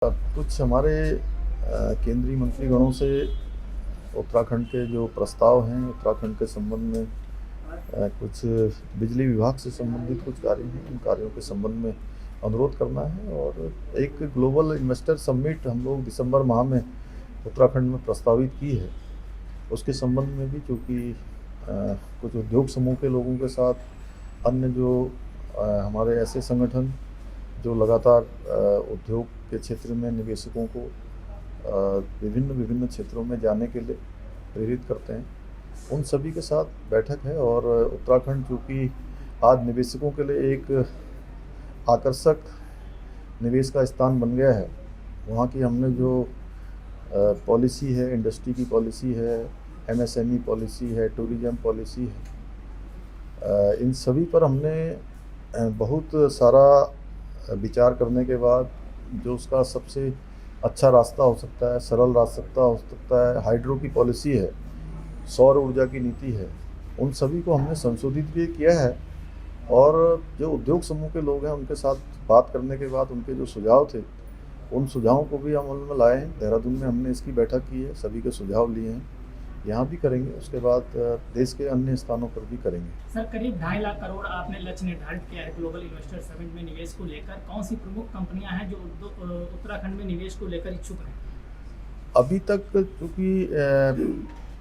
कुछ हमारे केंद्रीय मंत्रीगणों से उत्तराखंड के जो प्रस्ताव हैं, उत्तराखंड के संबंध में कुछ बिजली विभाग से संबंधित कुछ कार्य हैं, उन कार्यों के संबंध में अनुरोध करना है। और एक ग्लोबल इन्वेस्टर समिट हम लोग दिसंबर माह में उत्तराखंड में प्रस्तावित की है। उसके संबंध में भी चूँकि कुछ उद्योग समूह के लोगों के साथ अन्य जो हमारे ऐसे संगठन जो लगातार उद्योग के क्षेत्र में निवेशकों को विभिन्न विभिन्न क्षेत्रों में जाने के लिए प्रेरित करते हैं, उन सभी के साथ बैठक है। और उत्तराखंड चूँकि आज निवेशकों के लिए एक आकर्षक निवेश का स्थान बन गया है, वहाँ की हमने जो पॉलिसी है, इंडस्ट्री की पॉलिसी है, एमएसएमई पॉलिसी है, टूरिज्म पॉलिसी है, इन सभी पर हमने बहुत सारा विचार करने के बाद जो उसका सबसे अच्छा रास्ता हो सकता है, सरल रास्ता हो सकता है, हाइड्रो की पॉलिसी है, सौर ऊर्जा की नीति है, उन सभी को हमने संशोधित भी किया है। और जो उद्योग समूह के लोग हैं उनके साथ बात करने के बाद उनके जो सुझाव थे, उन सुझावों को भी अमल में लाए हैं। देहरादून में हमने इसकी बैठक की है, सभी के सुझाव लिए हैं, यहाँ भी करेंगे, उसके बाद देश के अन्य स्थानों पर भी करेंगे। सर, करीब 2.5 लाख करोड़ आपने लक्ष्य निर्धारित किया है ग्लोबल इन्वेस्टर समिट में निवेश को लेकर। कौन सी प्रमुख कंपनियां हैं जो उत्तराखंड में निवेश को लेकर इच्छुक हैं? अभी तक क्योंकि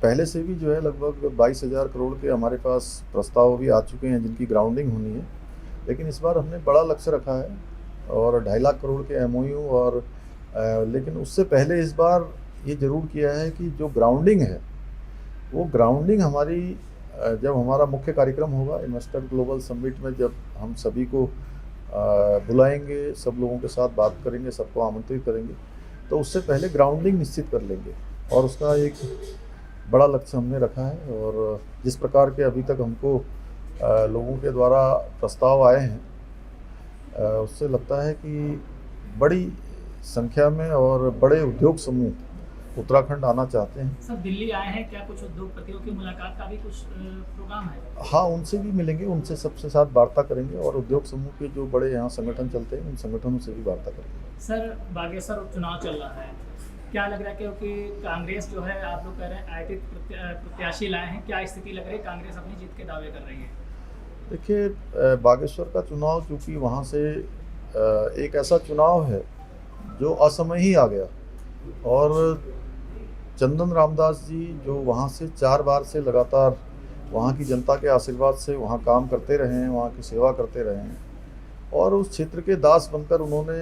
पहले से भी जो है लगभग 22,000 करोड़ के हमारे पास प्रस्ताव भी आ चुके हैं जिनकी ग्राउंडिंग होनी है, लेकिन इस बार हमने बड़ा लक्ष्य रखा है और 2.5 लाख करोड़ के एमओयू। और लेकिन उससे पहले इस बार ये ज़रूर किया है कि जो ग्राउंडिंग है वो ग्राउंडिंग हमारी जब हमारा मुख्य कार्यक्रम होगा इन्वेस्टर ग्लोबल समिट में, जब हम सभी को बुलाएंगे, सब लोगों के साथ बात करेंगे, सबको आमंत्रित करेंगे, तो उससे पहले ग्राउंडिंग निश्चित कर लेंगे। और उसका एक बड़ा लक्ष्य हमने रखा है। और जिस प्रकार के अभी तक हमको लोगों के द्वारा प्रस्ताव आए हैं, उससे लगता है कि बड़ी संख्या में और बड़े उद्योग समूह उत्तराखंड आना चाहते हैं। सर, दिल्ली आए हैं, क्या कुछ उद्योगपतियों की मुलाकात का भी कुछ प्रोग्राम है? हाँ, उनसे भी मिलेंगे, उनसे सबसे साथ वार्ता करेंगे और उद्योग समूह के जो बड़े यहाँ संगठन चलते हैं उन संगठनों से भी वार्ता करेंगे। सर, बागेश्वर उपचुनाव चल रहा है, क्या लग रहा है? क्योंकि कांग्रेस जो है, आप लोग कह रहे हैं आईटी प्रत्याशी लाए हैं, क्या स्थिति लग रही है? कांग्रेस अपनी जीत के दावे कर रही है। देखिए, बागेश्वर का चुनाव चूँकि वहाँ से एक ऐसा चुनाव है जो असमय ही आ गया, और चंदन रामदास जी जो वहाँ से 4 बार से लगातार वहाँ की जनता के आशीर्वाद से वहाँ काम करते रहे हैं, वहाँ की सेवा करते रहे हैं और उस क्षेत्र के दास बनकर उन्होंने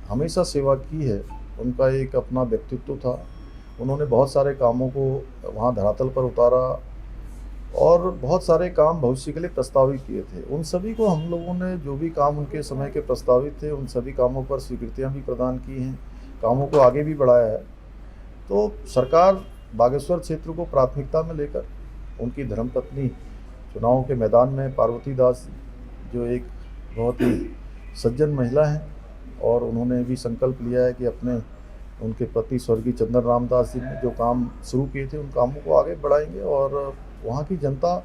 हमेशा सेवा की है। उनका एक अपना व्यक्तित्व था, उन्होंने बहुत सारे कामों को वहाँ धरातल पर उतारा और बहुत सारे काम भविष्य के लिए प्रस्तावित किए थे। उन सभी को हम लोगों ने, जो भी काम उनके समय के प्रस्तावित थे, उन सभी कामों पर स्वीकृतियाँ भी प्रदान की हैं, कामों को आगे भी बढ़ाया है। तो सरकार बागेश्वर क्षेत्र को प्राथमिकता में लेकर उनकी धर्मपत्नी चुनाव के मैदान में पार्वती दास, जो एक बहुत ही सज्जन महिला हैं, और उन्होंने भी संकल्प लिया है कि अपने उनके पति स्वर्गीय चंदन रामदास जी ने जो काम शुरू किए थे उन कामों को आगे बढ़ाएंगे। और वहाँ की जनता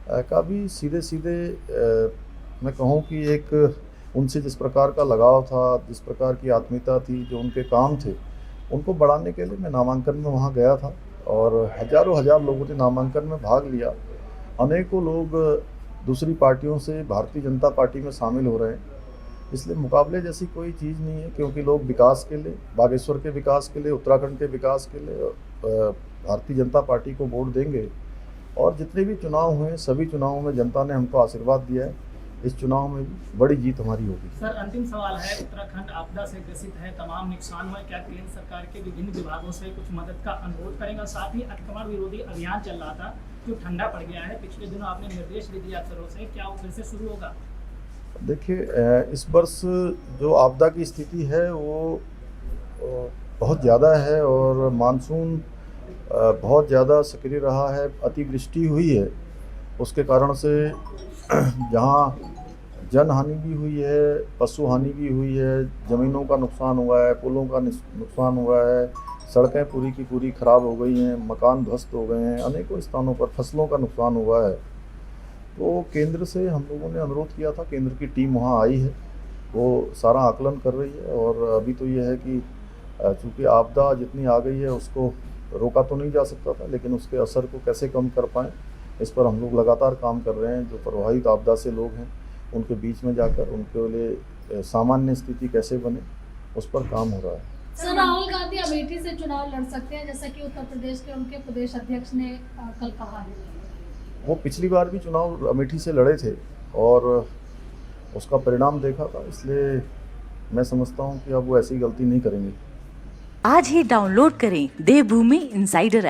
का भी सीधे सीधे मैं कहूँ कि एक उनसे जिस प्रकार का लगाव था, जिस प्रकार की आत्मीयता थी, जो उनके काम थे, उनको बढ़ाने के लिए मैं नामांकन में वहाँ गया था और हज़ारों हज़ार लोगों ने नामांकन में भाग लिया। अनेकों लोग दूसरी पार्टियों से भारतीय जनता पार्टी में शामिल हो रहे हैं, इसलिए मुकाबले जैसी कोई चीज़ नहीं है, क्योंकि लोग विकास के लिए, बागेश्वर के विकास के लिए, उत्तराखंड के विकास के लिए भारतीय जनता पार्टी को वोट देंगे। और जितने भी चुनाव हुए सभी चुनावों में जनता ने हमको आशीर्वाद दिया है, इस चुनाव में भी बड़ी जीत हमारी होगी। सर, अंतिम सवाल है, उत्तराखंड आपदा से ग्रसित है, तमाम नुकसान हुआ, क्या केंद्र सरकार के विभिन्न विभागों से कुछ मदद का अनुरोध करेंगे? साथ ही अतिक्रमण विरोधी अभियान चल रहा था जो ठंडा पड़ गया है, पिछले दिनों आपने निर्देश भी दिया अफसरों से, क्या वो फिर से शुरू होगा? देखिए, इस वर्ष जो आपदा की स्थिति है वो बहुत ज़्यादा है और मानसून बहुत ज़्यादा सक्रिय रहा है, अतिवृष्टि हुई है, उसके कारण से जहाँ जन हानि भी हुई है, पशु हानि भी हुई है, ज़मीनों का नुकसान हुआ है, पुलों का नुकसान हुआ है, सड़कें पूरी की पूरी खराब हो गई हैं, मकान ध्वस्त हो गए हैं, अनेकों स्थानों पर फसलों का नुकसान हुआ है। तो केंद्र से हम लोगों ने अनुरोध किया था, केंद्र की टीम वहाँ आई है, वो सारा आकलन कर रही है। और अभी तो ये है कि चूँकि आपदा जितनी आ गई है उसको रोका तो नहीं जा सकता था, लेकिन उसके असर को कैसे कम कर पाएँ इस पर हम लोग लगातार काम कर रहे हैं। जो प्रभावित आपदा से लोग हैं उनके बीच में जाकर उनके लिए सामान्य स्थिति कैसे बने उस पर काम हो रहा है। सर, राहुल गांधी अमेठी से चुनाव लड़ सकते हैं जैसा कि उत्तर प्रदेश के उनके प्रदेश अध्यक्ष ने कल कहा है। वो पिछली बार भी चुनाव अमेठी से लड़े थे और उसका परिणाम देखा था, इसलिए मैं समझता हूँ कि अब वो ऐसी गलती नहीं करेंगे। आज ही डाउनलोड करें देवभूमि इंसाइडर ऐप।